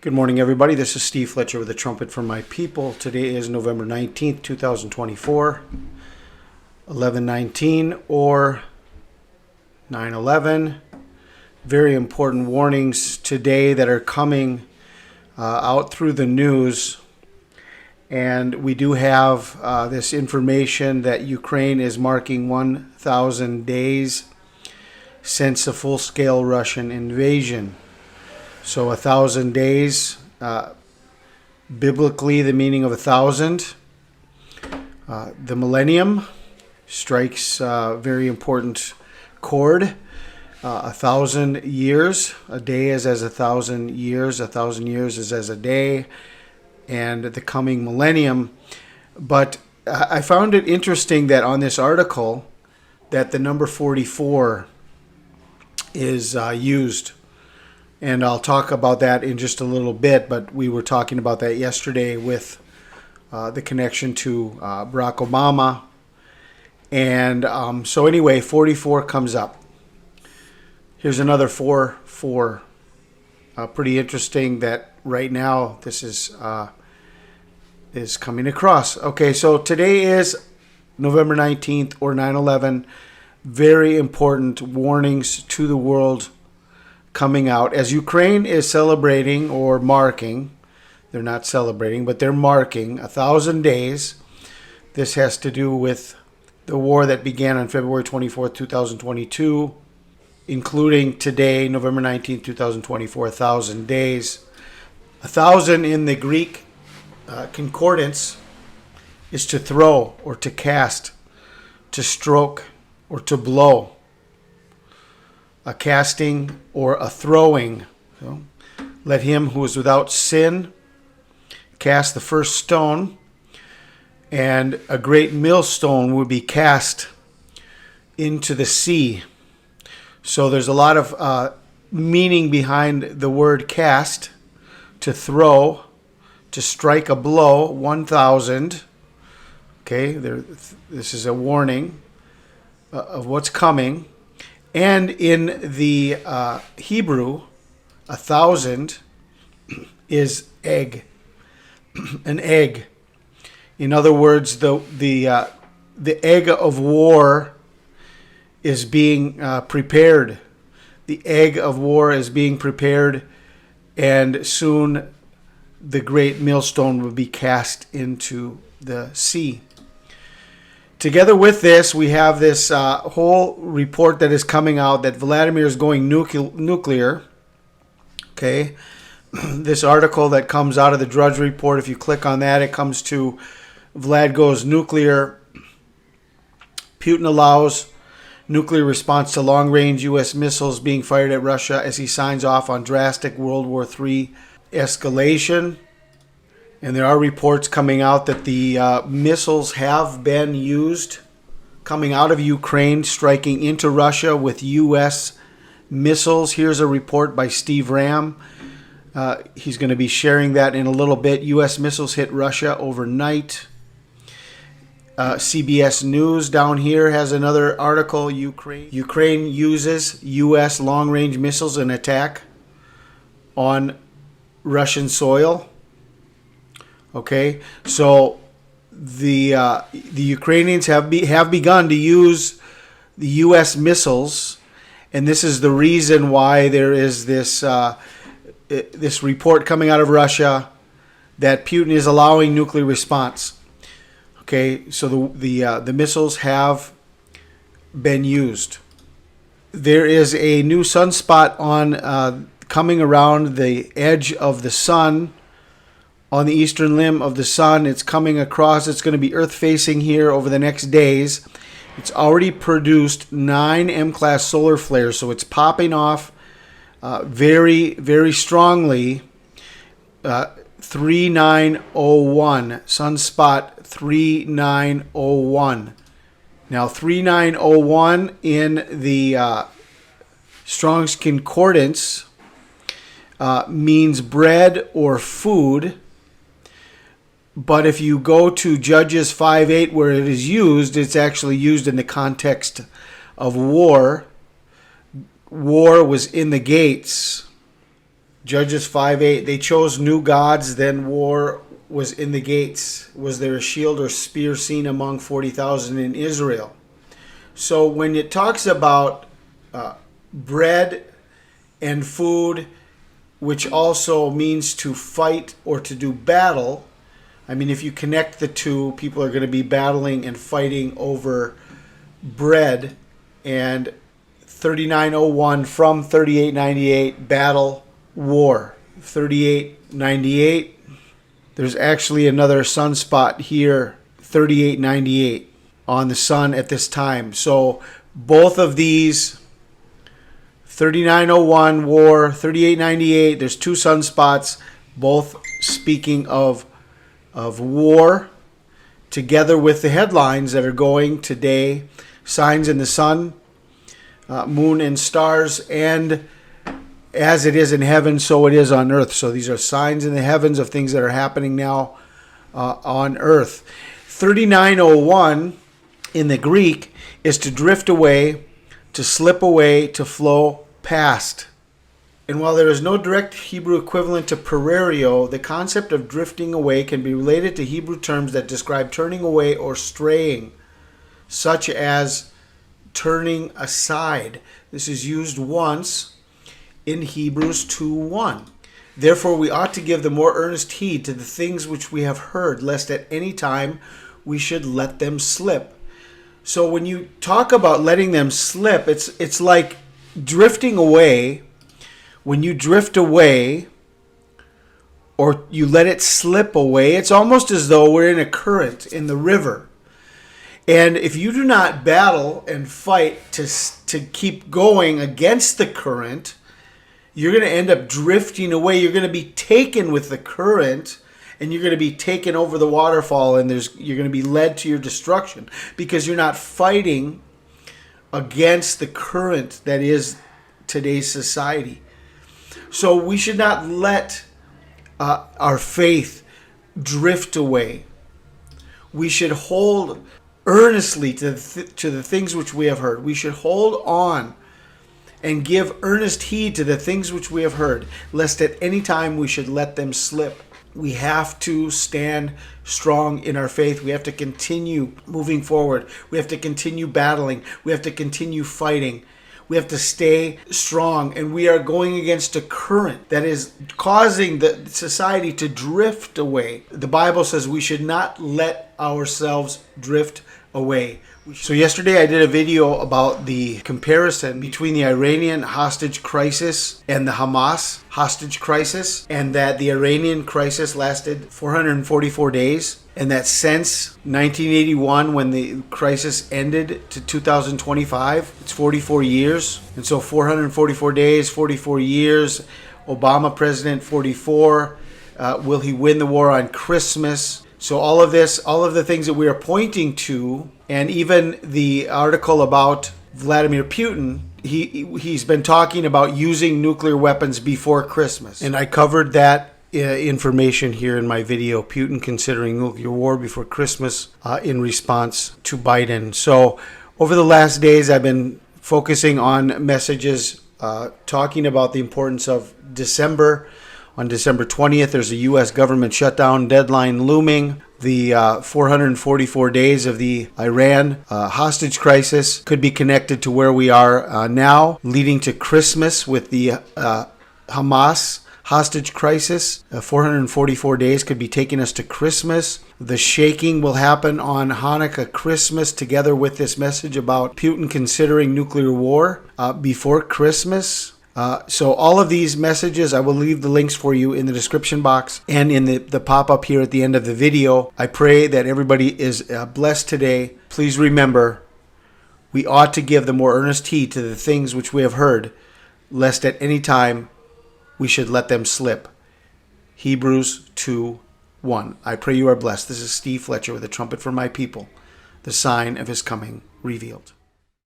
Good morning, everybody. This is Steve Fletcher with the Trumpet for My People. Today is November 19th, 2024, 11/19 or 9/11. Very important warnings today that are coming out through the news. And we do have this information that Ukraine is marking 1,000 days since the full-scale Russian invasion. So 1,000 days, biblically the meaning of 1,000. The millennium strikes a very important chord. 1,000 years, a day is as 1,000 years. 1,000 years is as a day, and the coming millennium. But I found it interesting that on this article that the number 44 is used. And I'll talk about that in just a little bit, but we were talking about that yesterday with the connection to Barack Obama. And so anyway, 44 comes up. Here's another 4. Pretty interesting that right now this is coming across. Okay, so today is November 19th or 9/11. Very important warnings to the world coming out as Ukraine is celebrating or marking. They're not celebrating, but they're marking 1,000 days. This has to do with the war that began on February 24th, 2022, including today, November 19th, 2024, 1,000 days. 1,000 in the Greek concordance is to throw or to cast, to stroke or to blow. A casting or a throwing. So, let him who is without sin cast the first stone, and a great millstone will be cast into the sea. So there's a lot of meaning behind the word cast, to throw, to strike a blow, 1,000. Okay, this is a warning of what's coming. And in the Hebrew, 1,000 is egg, an egg. In other words, the egg of war is being prepared. The egg of war is being prepared, and soon the great millstone will be cast into the sea. Together with this, we have this whole report that is coming out that Vladimir is going nuclear. Okay, this article that comes out of the Drudge Report, if you click on that, it comes to Vlad goes nuclear. Putin allows nuclear response to long-range U.S. missiles being fired at Russia as he signs off on drastic World War III escalation. And there are reports coming out that the missiles have been used coming out of Ukraine, striking into Russia with U.S. missiles. Here's a report by Steve Ram. He's going to be sharing that in a little bit. U.S. missiles hit Russia overnight. CBS News down here has another article. Ukraine uses U.S. long-range missiles in attack on Russian soil. Okay, so the Ukrainians have begun to use the U.S. missiles, and this is the reason why there is this this report coming out of Russia that Putin is allowing nuclear response. Okay, so the missiles have been used. There is a new sunspot on coming around the edge of the sun. On the eastern limb of the sun, it's coming across. It's going to be Earth-facing here over the next days. It's already produced 9 M-class solar flares, so it's popping off very, very strongly. 3901, sunspot 3901. Now, 3901 in the Strong's Concordance means bread or food. But if you go to Judges 5:8, where it is used, it's actually used in the context of war. War was in the gates. Judges 5:8. They chose new gods, then war was in the gates. Was there a shield or spear seen among 40,000 in Israel? So when it talks about bread and food, which also means to fight or to do battle, I mean, if you connect the two, people are going to be battling and fighting over bread. And 3901 from 3898, battle, war. 3898, there's actually another sunspot here, 3898, on the sun at this time. So both of these, 3901 war, 3898, there's two sunspots, both speaking of war, together with the headlines that are going today: signs in the sun, moon and stars, and as it is in heaven, so it is on earth. So these are signs in the heavens of things that are happening now on earth. 3901 in the Greek is to drift away, to slip away, to flow past. And while there is no direct Hebrew equivalent to parario, the concept of drifting away can be related to Hebrew terms that describe turning away or straying, such as turning aside. This is used once in Hebrews 2:1. Therefore we ought to give the more earnest heed to the things which we have heard, lest at any time we should let them slip. So when you talk about letting them slip, it's like drifting away. When you drift away or you let it slip away, it's almost as though we're in a current in the river. And if you do not battle and fight to keep going against the current, you're going to end up drifting away. You're going to be taken with the current, and you're going to be taken over the waterfall, and you're going to be led to your destruction because you're not fighting against the current that is today's society. So we should not let our faith drift away. We should hold earnestly to the things which we have heard. We should hold on and give earnest heed to the things which we have heard, lest at any time we should let them slip. We have to stand strong in our faith. We have to continue moving forward. We have to continue battling. We have to continue fighting. We have to stay strong. And we are going against a current that is causing the society to drift away. The Bible says we should not let ourselves drift away. So yesterday I did a video about the comparison between the Iranian hostage crisis and the Hamas hostage crisis, and that the Iranian crisis lasted 444 days, and that since 1981, when the crisis ended, to 2025, it's 44 years. And so 444 days, 44 years, Obama president, 44. Will he win the war on Christmas? So all of this, all of the things that we are pointing to, and even the article about Vladimir Putin, he's been talking about using nuclear weapons before Christmas. And I covered that information here in my video, Putin considering nuclear war before Christmas in response to Biden. So over the last days, I've been focusing on messages talking about the importance of December. On December 20th, there's a U.S. government shutdown deadline looming. The 444 days of the Iran hostage crisis could be connected to where we are now, leading to Christmas with the Hamas hostage crisis. 444 days could be taking us to Christmas. The shaking will happen on Hanukkah, Christmas, together with this message about Putin considering nuclear war before Christmas. So all of these messages, I will leave the links for you in the description box and in the pop-up here at the end of the video. I pray that everybody is blessed today. Please remember, we ought to give the more earnest heed to the things which we have heard, lest at any time we should let them slip. Hebrews 2:1. I pray you are blessed. This is Steve Fletcher with a trumpet for my people, the sign of his coming revealed.